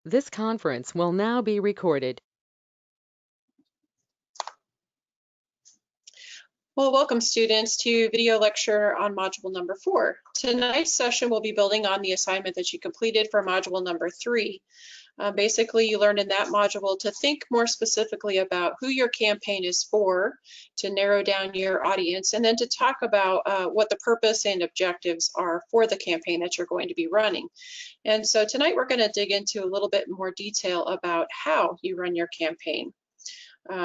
This conference will now be recorded. Well, welcome students to video lecture on module number 4. Tonight's session will be building on the assignment that you completed for module number 3. Basically, you learned in that module to think more specifically about who your campaign is for, to narrow down your audience, and then to talk about what the purpose and objectives are for the campaign that you're going to be running. And so tonight we're going to dig into a little bit more detail about how you run your campaign.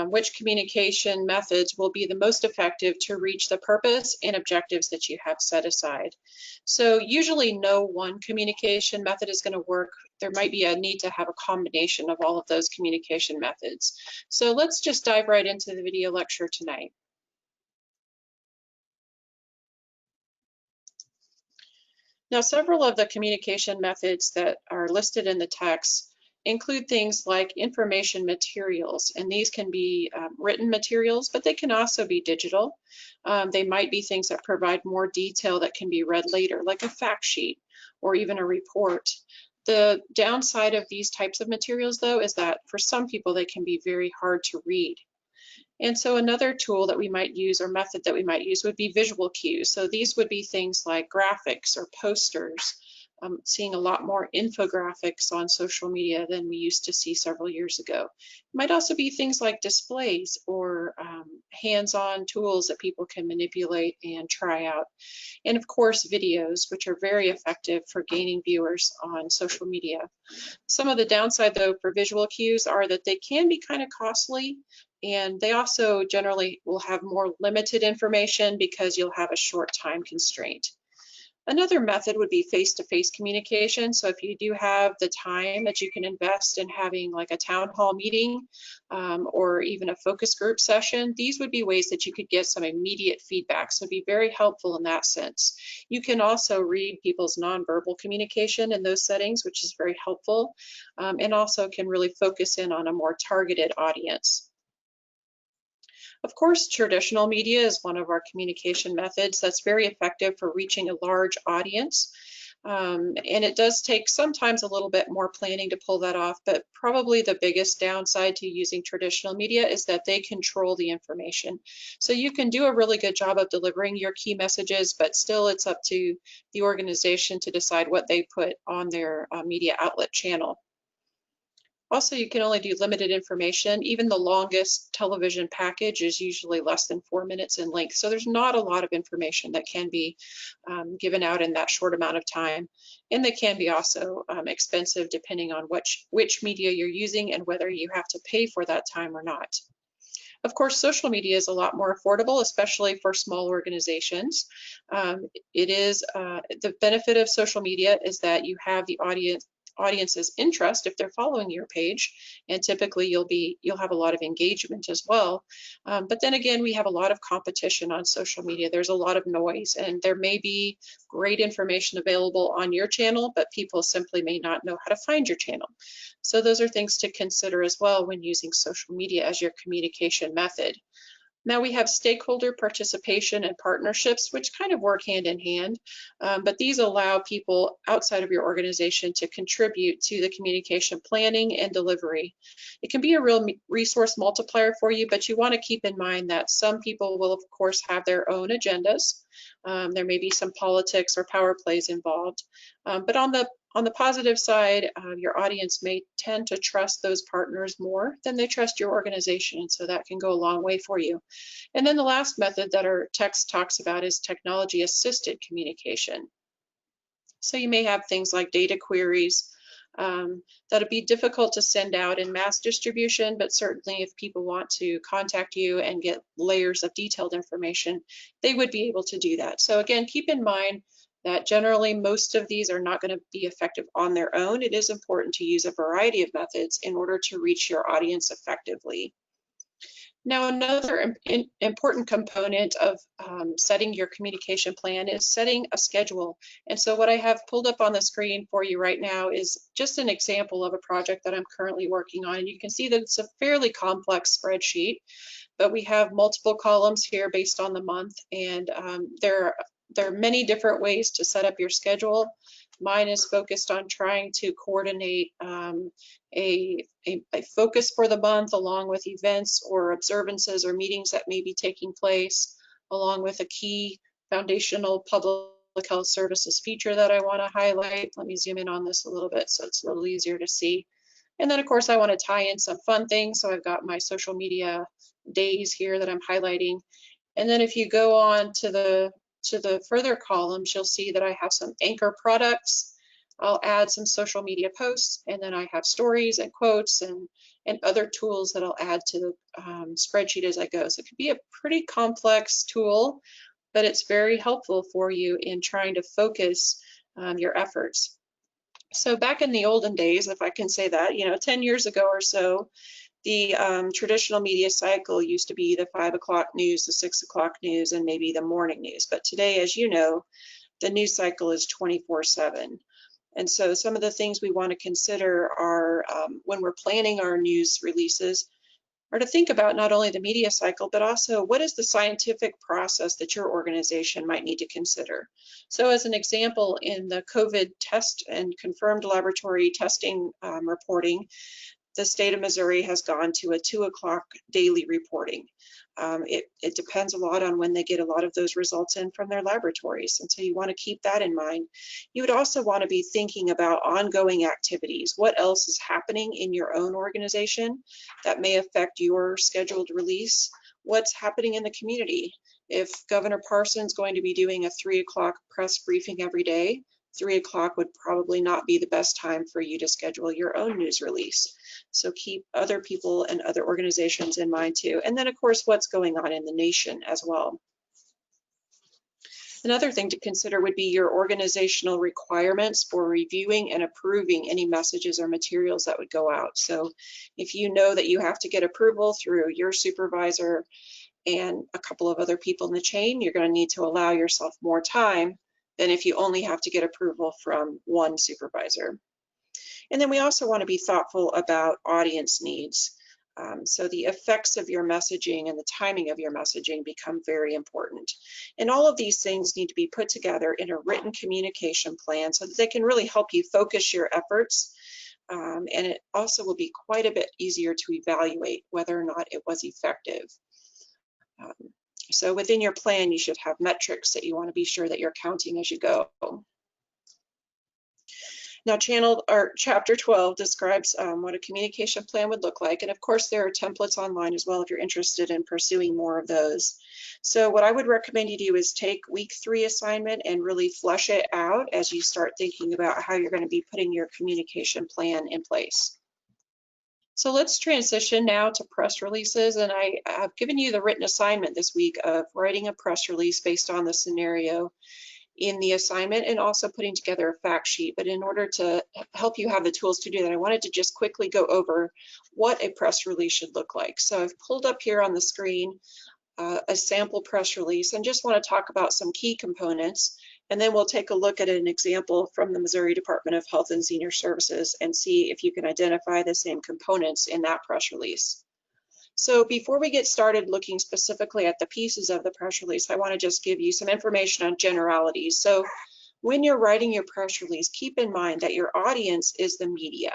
Which communication methods will be the most effective to reach the purpose and objectives that you have set aside. So usually no one communication method is going to work. There might be a need to have a combination of all of those communication methods. So let's just dive right into the video lecture tonight. Now, several of the communication methods that are listed in the text include things like information materials, and these can be written materials, but they can also be digital. They might be things that provide more detail that can be read later, like a fact sheet or even a report. The downside of these types of materials, though, is that for some people they can be very hard to read. And so another tool that we might use or method that we might use would be visual cues. So these would be things like graphics or posters. Seeing a lot more infographics on social media than we used to see several years ago. It might also be things like displays or hands-on tools that people can manipulate and try out. And of course, videos, which are very effective for gaining viewers on social media. Some of the downside, though, for visual cues are that they can be kind of costly, and they also generally will have more limited information because you'll have a short time constraint. Another method would be face-to-face communication. So if you do have the time that you can invest in having like a town hall meeting or even a focus group session, these would be ways that you could get some immediate feedback. So it'd be very helpful in that sense. You can also read people's nonverbal communication in those settings, which is very helpful, and also can really focus in on a more targeted audience. Of course, traditional media is one of our communication methods that's very effective for reaching a large audience. And it does take sometimes a little bit more planning to pull that off, but probably the biggest downside to using traditional media is that they control the information. So you can do a really good job of delivering your key messages, but still it's up to the organization to decide what they put on their media outlet channel. Also, you can only do limited information. Even the longest television package is usually less than 4 minutes in length. So there's not a lot of information that can be given out in that short amount of time. And they can be also expensive depending on which media you're using and whether you have to pay for that time or not. Of course, social media is a lot more affordable, especially for small organizations. The benefit of social media is that you have the audience's interest if they're following your page, and typically you'll have a lot of engagement as well. But then again, we have a lot of competition on social media. There's a lot of noise, and there may be great information available on your channel, but people simply may not know how to find your channel. So those are things to consider as well when using social media as your communication method. Now we have stakeholder participation and partnerships, which kind of work hand in hand, but these allow people outside of your organization to contribute to the communication planning and delivery. It can be a real resource multiplier for you, but you want to keep in mind that some people will, of course, have their own agendas. There may be some politics or power plays involved, but on the positive side, your audience may tend to trust those partners more than they trust your organization, and so that can go a long way for you. And then the last method that our text talks about is technology-assisted communication. So you may have things like data queries that'll be difficult to send out in mass distribution, but certainly if people want to contact you and get layers of detailed information, they would be able to do that. So again, keep in mind that generally most of these are not going to be effective on their own. It is important to use a variety of methods in order to reach your audience effectively. Now, another important component of setting your communication plan is setting a schedule. And so what I have pulled up on the screen for you right now is just an example of a project that I'm currently working on. And you can see that it's a fairly complex spreadsheet, but we have multiple columns here based on the month, and there are many different ways to set up your schedule. Mine is focused on trying to coordinate a focus for the month along with events or observances or meetings that may be taking place, along with a key foundational public health services feature that I want to highlight. Let me zoom in on this a little bit so it's a little easier to see. And then of course I want to tie in some fun things. So I've got my social media days here that I'm highlighting. And then if you go on to the further columns, you'll see that I have some anchor products. I'll add some social media posts, and then I have stories and quotes and other tools that I'll add to the spreadsheet as I go. So it could be a pretty complex tool, but it's very helpful for you in trying to focus your efforts. So back in the olden days, if I can say that, 10 years ago or so, the traditional media cycle used to be the 5 o'clock news, the 6 o'clock news, and maybe the morning news. But today, as you know, the news cycle is 24/7. And so some of the things we want to consider are when we're planning our news releases are to think about not only the media cycle, but also what is the scientific process that your organization might need to consider. So as an example, in the COVID test and confirmed laboratory testing reporting, the state of Missouri has gone to a 2 o'clock daily reporting. It depends a lot on when they get a lot of those results in from their laboratories. And so you want to keep that in mind. You would also want to be thinking about ongoing activities. What else is happening in your own organization that may affect your scheduled release? What's happening in the community? If Governor Parson's going to be doing a 3 o'clock press briefing every day, 3 o'clock would probably not be the best time for you to schedule your own news release. So keep other people and other organizations in mind too. And then of course, what's going on in the nation as well. Another thing to consider would be your organizational requirements for reviewing and approving any messages or materials that would go out. So if you know that you have to get approval through your supervisor and a couple of other people in the chain, you're going to need to allow yourself more time than if you only have to get approval from one supervisor. And then we also want to be thoughtful about audience needs. So the effects of your messaging and the timing of your messaging become very important. And all of these things need to be put together in a written communication plan so that they can really help you focus your efforts. And it also will be quite a bit easier to evaluate whether or not it was effective. So within your plan, you should have metrics that you want to be sure that you're counting as you go. Now, chapter 12 describes what a communication plan would look like. And of course, there are templates online as well if you're interested in pursuing more of those. So what I would recommend you do is take week 3 assignment and really flesh it out as you start thinking about how you're going to be putting your communication plan in place. So let's transition now to press releases. And I have given you the written assignment this week of writing a press release based on the scenario in the assignment and also putting together a fact sheet. But in order to help you have the tools to do that, I wanted to just quickly go over what a press release should look like. So I've pulled up here on the screen a sample press release and just want to talk about some key components. And then we'll take a look at an example from the Missouri Department of Health and Senior Services and see if you can identify the same components in that press release. So before we get started looking specifically at the pieces of the press release, I want to just give you some information on generalities. So when you're writing your press release, keep in mind that your audience is the media.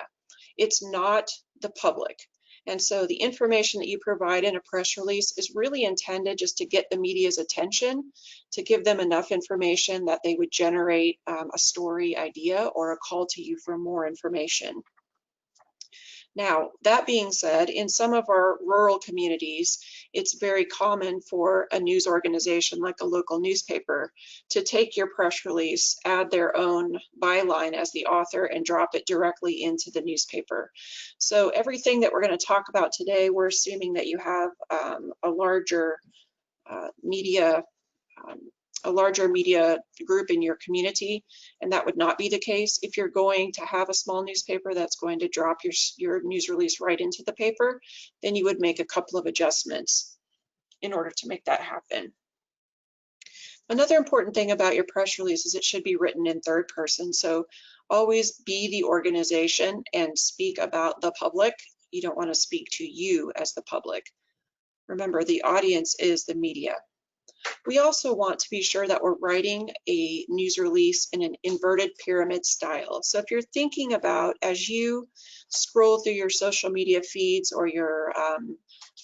It's not the public. And so the information that you provide in a press release is really intended just to get the media's attention, to give them enough information that they would generate a story idea or a call to you for more information. Now, that being said, in some of our rural communities, it's very common for a news organization like a local newspaper to take your press release, add their own byline as the author, and drop it directly into the newspaper. So everything that we're going to talk about today, we're assuming that you have a larger media group in your community, and that would not be the case. If you're going to have a small newspaper that's going to drop your news release right into the paper, then you would make a couple of adjustments in order to make that happen. Another important thing about your press release is it should be written in third person. So always be the organization and speak about the public. You don't want to speak to you as the public. Remember, the audience is the media. We also want to be sure that we're writing a news release in an inverted pyramid style. So if you're thinking about, as you scroll through your social media feeds or your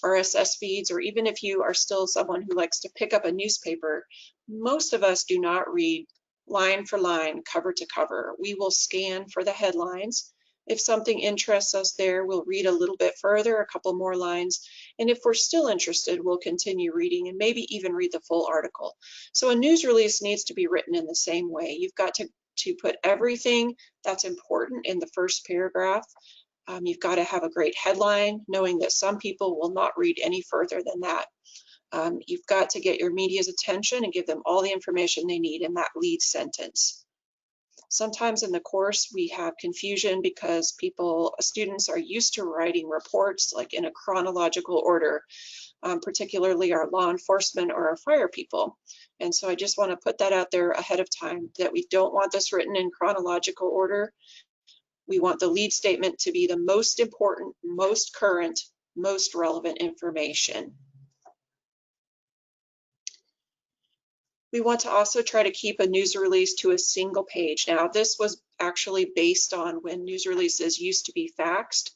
RSS feeds, or even if you are still someone who likes to pick up a newspaper, most of us do not read line for line, cover to cover. We will scan for the headlines. If something interests us there, we'll read a little bit further, a couple more lines. And if we're still interested, we'll continue reading and maybe even read the full article. So a news release needs to be written in the same way. You've got to put everything that's important in the first paragraph. You've got to have a great headline, knowing that some people will not read any further than that. You've got to get your media's attention and give them all the information they need in that lead sentence. Sometimes in the course we have confusion because students are used to writing reports like in a chronological order, particularly our law enforcement or our fire people. And so I just want to put that out there ahead of time that we don't want this written in chronological order. We want the lead statement to be the most important, most current, most relevant information. We want to also try to keep a news release to a single page. Now, this was actually based on when news releases used to be faxed,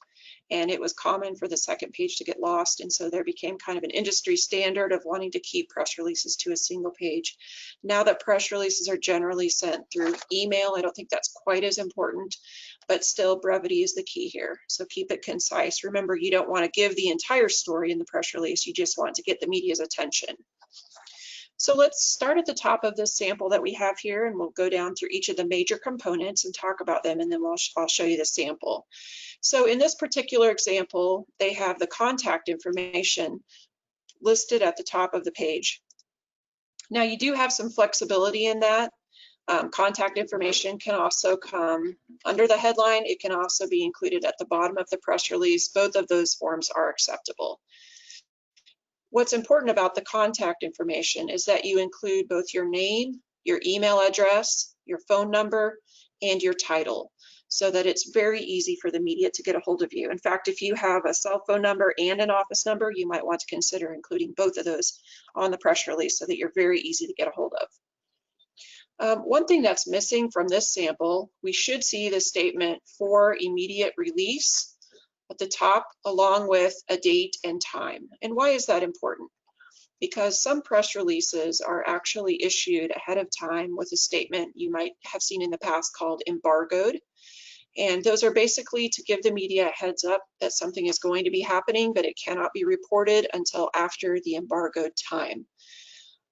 and it was common for the second page to get lost, and so there became kind of an industry standard of wanting to keep press releases to a single page. Now that press releases are generally sent through email, I don't think that's quite as important, but still brevity is the key here. So keep it concise. Remember, you don't want to give the entire story in the press release, you just want to get the media's attention. So let's start at the top of this sample that we have here, and we'll go down through each of the major components and talk about them, and then I'll show you the sample. So in this particular example, they have the contact information listed at the top of the page. Now you do have some flexibility in that. Contact information can also come under the headline. It can also be included at the bottom of the press release. Both of those forms are acceptable. What's important about the contact information is that you include both your name, your email address, your phone number, and your title, so that it's very easy for the media to get a hold of you. In fact, if you have a cell phone number and an office number, you might want to consider including both of those on the press release so that you're very easy to get a hold of. One thing that's missing from this sample, we should see the statement for immediate release at the top, along with a date and time. And why is that important? Because some press releases are actually issued ahead of time with a statement you might have seen in the past called embargoed. And those are basically to give the media a heads up that something is going to be happening, but it cannot be reported until after the embargoed time.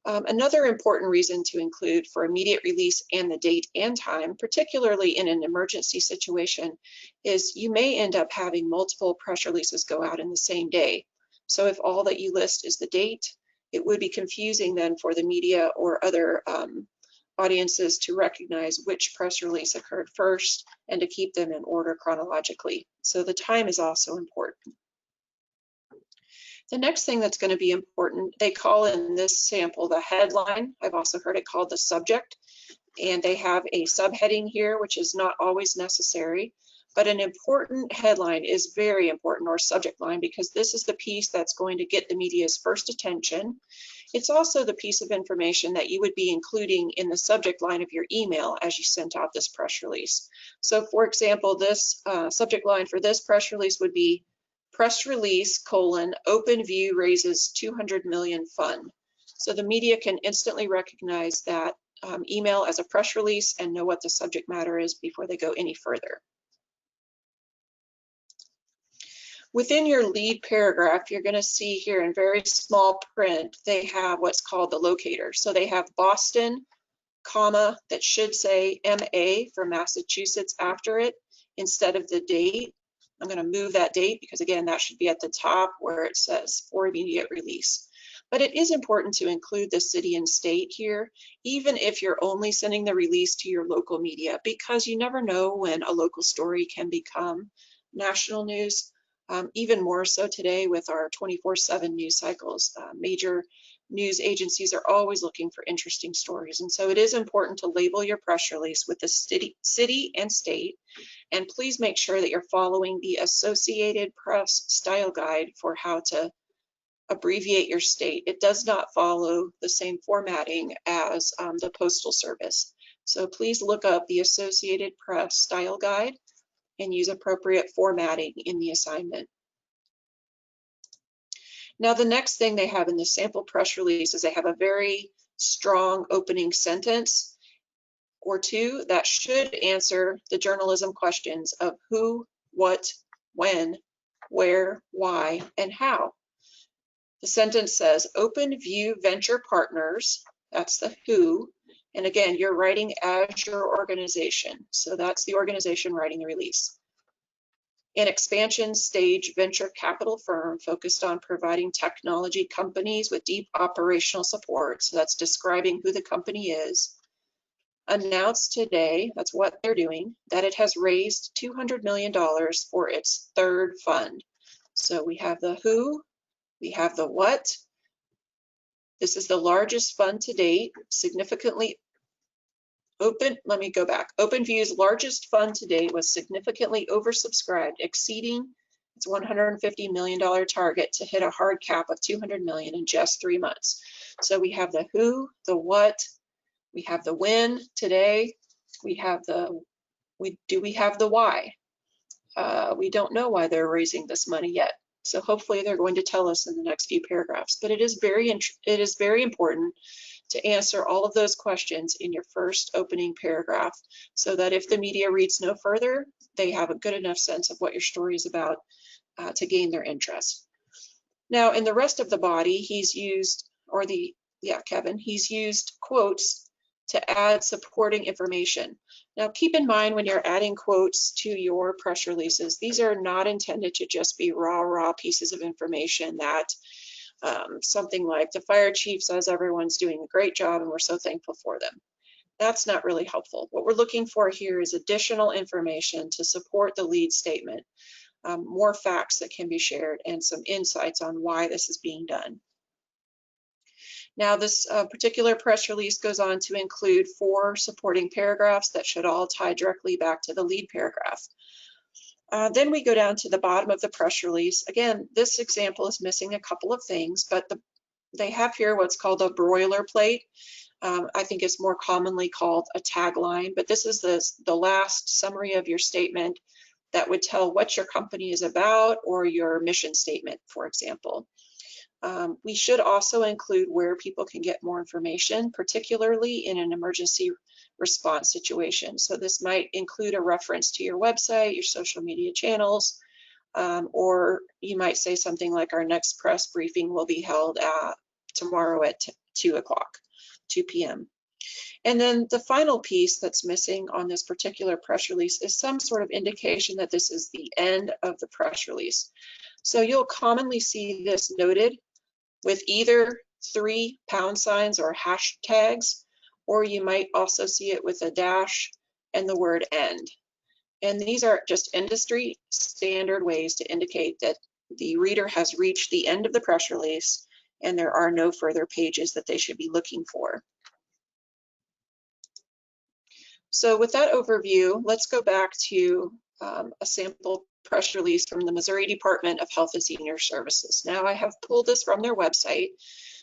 Another important reason to include for immediate release and the date and time, particularly in an emergency situation, is you may end up having multiple press releases go out in the same day. So if all that you list is the date, it would be confusing then for the media or other audiences to recognize which press release occurred first and to keep them in order chronologically. So the time is also important. The next thing that's going to be important, they call in this sample the headline. I've also heard it called the subject, and they have a subheading here, which is not always necessary, but an important headline is very important, or subject line, because this is the piece that's going to get the media's first attention. It's also the piece of information that you would be including in the subject line of your email as you sent out this press release. So for example, this subject line for this press release would be press release, OpenView raises 200 million fund. So the media can instantly recognize that email as a press release and know what the subject matter is before they go any further. Within your lead paragraph, you're going to see here in very small print, they have what's called the locator. So they have Boston, comma, that should say MA for Massachusetts after it instead of the date. I'm going to move that date because, again, that should be at the top where it says for immediate release. But it is important to include the city and state here, even if you're only sending the release to your local media, because you never know when a local story can become national news. Even more so today with our 24/7 news cycles. Major news agencies are always looking for interesting stories. And so it is important to label your press release with the city and state. And please make sure that you're following the Associated Press style guide for how to abbreviate your state. It does not follow the same formatting as the Postal Service. So please look up the Associated Press style guide and use appropriate formatting in the assignment. Now, the next thing they have in the sample press release is they have a very strong opening sentence or two that should answer the journalism questions of who, what, when, where, why, and how. The sentence says, Open View Venture Partners, that's the who, and again, you're writing as your organization, so that's the organization writing the release. An expansion stage venture capital firm focused on providing technology companies with deep operational support, so that's describing who the company is, announced today, that's what they're doing, that it has raised $200 million for its third fund. So we have the who, we have the what. This is the largest fund to date, significantly let me go back. OpenView's largest fund to date was significantly oversubscribed, exceeding its $150 million target to hit a hard cap of $200 million in just 3 months. So we have the who, the what, we have the when today, we have the, we have the why. We don't know why they're raising this money yet. So hopefully they're going to tell us in the next few paragraphs. But it is very important to answer all of those questions in your first opening paragraph so that if the media reads no further, they have a good enough sense of what your story is about to gain their interest. Now, in the rest of the body, he's used, Kevin, he's used quotes to add supporting information. Now, keep in mind when you're adding quotes to your press releases, these are not intended to just be raw pieces of information that something like the fire chief says everyone's doing a great job and we're so thankful for them. That's not really helpful. What we're looking for here is additional information to support the lead statement, more facts that can be shared, and some insights on why this is being done. Now, this particular press release goes on to include 4 supporting paragraphs that should all tie directly back to the lead paragraph. Then we go down to the bottom of the press release. Again, this example is missing a couple of things, but they have here what's called a boilerplate. I think it's more commonly called a tagline, but this is the last summary of your statement that would tell what your company is about or your mission statement, for example. We should also include where people can get more information, particularly in an emergency response situation. So this might include a reference to your website, your social media channels, or you might say something like our next press briefing will be held tomorrow at 2 p.m. And then the final piece that's missing on this particular press release is some sort of indication that this is the end of the press release. So you'll commonly see this noted with either 3 pound signs or hashtags, or you might also see it with a dash and the word end. And these are just industry standard ways to indicate that the reader has reached the end of the press release and there are no further pages that they should be looking for. So with that overview, let's go back to a sample press release from the Missouri Department of Health and Senior Services. Now, I have pulled this from their website,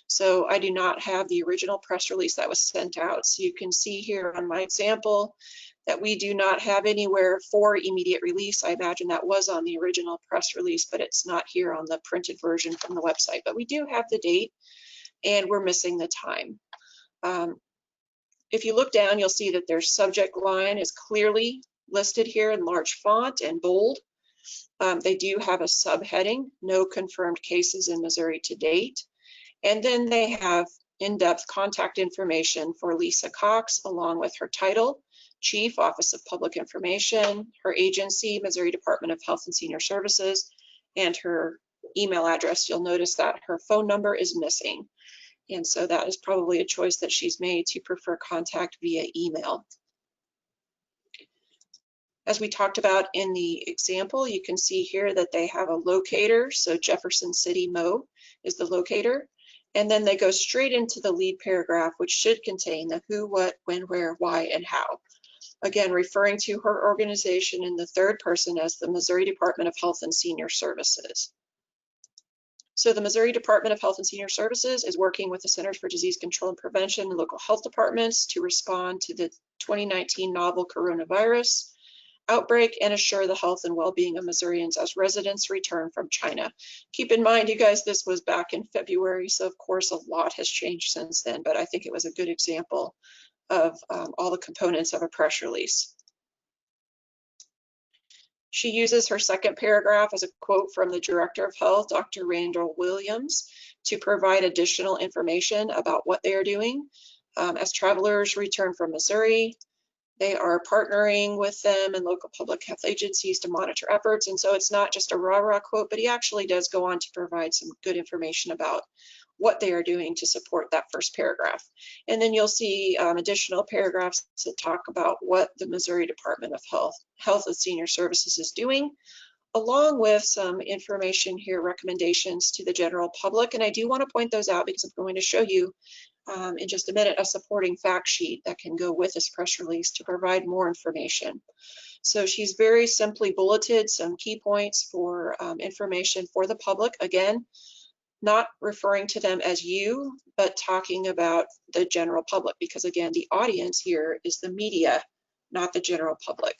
so I do not have the original press release that was sent out. So you can see here on my example that we do not have anywhere for immediate release. I imagine that was on the original press release, but it's not here on the printed version from the website. But we do have the date, and we're missing the time. If you look down, you'll see that their subject line is clearly listed here in large font and bold. They do have a subheading, no confirmed cases in Missouri to date. And then they have in-depth contact information for Lisa Cox, along with her title, Chief, Office of Public Information, her agency, Missouri Department of Health and Senior Services, and her email address. You'll notice that her phone number is missing. And so that is probably a choice that she's made to prefer contact via email. As we talked about in the example, you can see here that they have a locator. So Jefferson City, Mo is the locator. And then they go straight into the lead paragraph, which should contain the who, what, when, where, why, and how. Again, referring to her organization in the third person as the Missouri Department of Health and Senior Services. So the Missouri Department of Health and Senior Services is working with the Centers for Disease Control and Prevention and local health departments to respond to the 2019 novel coronavirus outbreak and assure the health and well-being of Missourians as residents return from China. Keep in mind, you guys, this was back in February, so of course a lot has changed since then, but I think it was a good example of all the components of a press release. She uses her second paragraph as a quote from the Director of Health, Dr. Randall Williams, to provide additional information about what they are doing. As travelers return from Missouri, they are partnering with them and local public health agencies to monitor efforts. And so it's not just a rah-rah quote, but he actually does go on to provide some good information about what they are doing to support that first paragraph. And then you'll see additional paragraphs that talk about what the Missouri Department of Health and Senior Services is doing, along with some information here, recommendations to the general public. And I do want to point those out because I'm going to show you in just a minute a supporting fact sheet that can go with this press release to provide more information. So she's very simply bulleted some key points for information for the public. Again, not referring to them as you, but talking about the general public, because again, the audience here is the media, not the general public.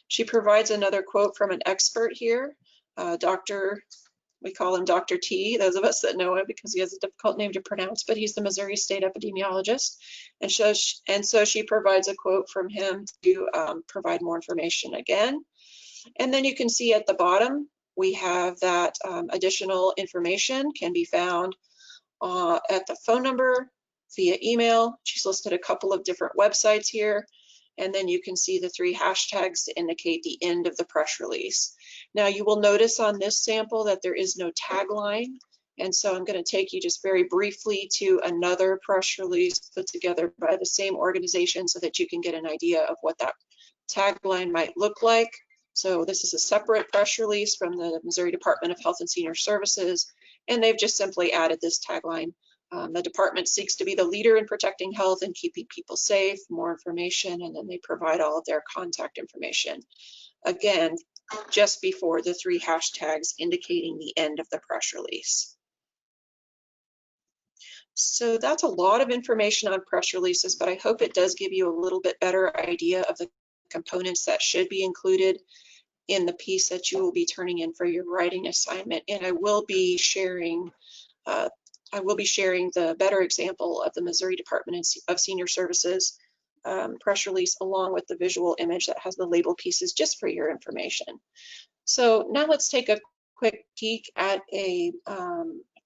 She provides another quote from an expert here, we call him Dr. T, those of us that know him because he has a difficult name to pronounce, but he's the Missouri State epidemiologist. And so she provides a quote from him to provide more information again. And then you can see at the bottom, we have that additional information can be found at the phone number, via email. She's listed a couple of different websites here. And then you can see the 3 hashtags to indicate the end of the press release. Now you will notice on this sample that there is no tagline. And so I'm going to take you just very briefly to another press release put together by the same organization so that you can get an idea of what that tagline might look like. So this is a separate press release from the Missouri Department of Health and Senior Services, and they've just simply added this tagline. The department seeks to be the leader in protecting health and keeping people safe, more information, and then they provide all of their contact information. Again, just before the 3 hashtags indicating the end of the press release. So that's a lot of information on press releases, but I hope it does give you a little bit better idea of the components that should be included in the piece that you will be turning in for your writing assignment. And I will be sharing the better example of the Missouri Department of Senior Services press release along with the visual image that has the label pieces just for your information. So now let's take a quick peek at a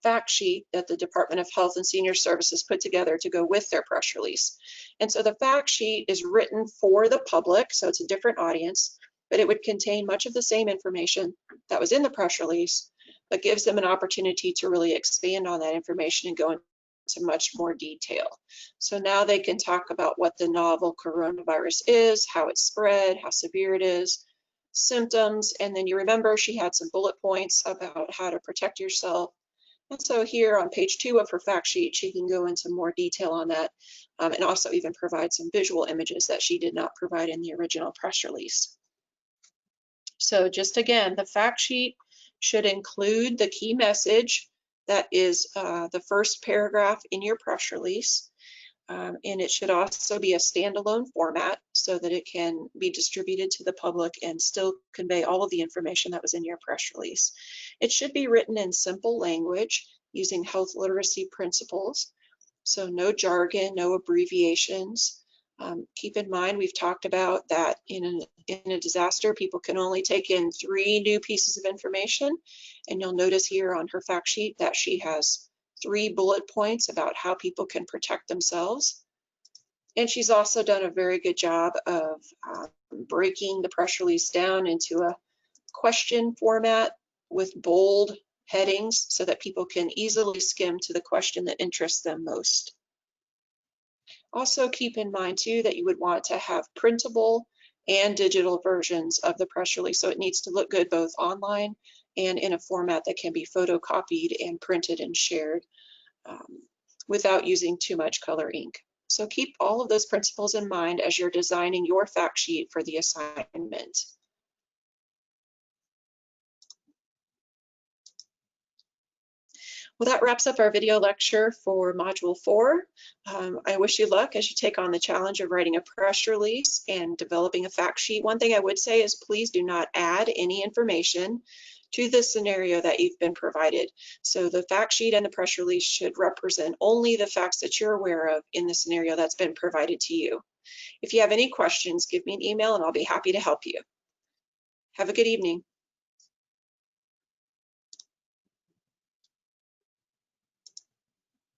fact sheet that the Department of Health and Senior Services put together to go with their press release. And so the fact sheet is written for the public, so it's a different audience, but it would contain much of the same information that was in the press release, but gives them an opportunity to really expand on that information and go into much more detail. So now they can talk about what the novel coronavirus is, how it's spread, how severe it is, symptoms, and then you remember she had some bullet points about how to protect yourself. And so here on page 2 of her fact sheet, she can go into more detail on that and also even provide some visual images that she did not provide in the original press release. So just again, the fact sheet should include the key message that is the first paragraph in your press release. And it should also be a standalone format so that it can be distributed to the public and still convey all of the information that was in your press release. It should be written in simple language using health literacy principles. So no jargon, no abbreviations. Keep in mind, we've talked about that in a disaster, people can only take in 3 new pieces of information. And you'll notice here on her fact sheet that she has 3 bullet points about how people can protect themselves. And she's also done a very good job of breaking the press release down into a question format with bold headings so that people can easily skim to the question that interests them most. Also keep in mind too that you would want to have printable and digital versions of the press release. So it needs to look good both online and in a format that can be photocopied and printed and shared without using too much color ink. So keep all of those principles in mind as you're designing your fact sheet for the assignment. Well, that wraps up our video lecture for Module 4. I wish you luck as you take on the challenge of writing a press release and developing a fact sheet. One thing I would say is please do not add any information to the scenario that you've been provided. So the fact sheet and the press release should represent only the facts that you're aware of in the scenario that's been provided to you. If you have any questions, give me an email and I'll be happy to help you. Have a good evening.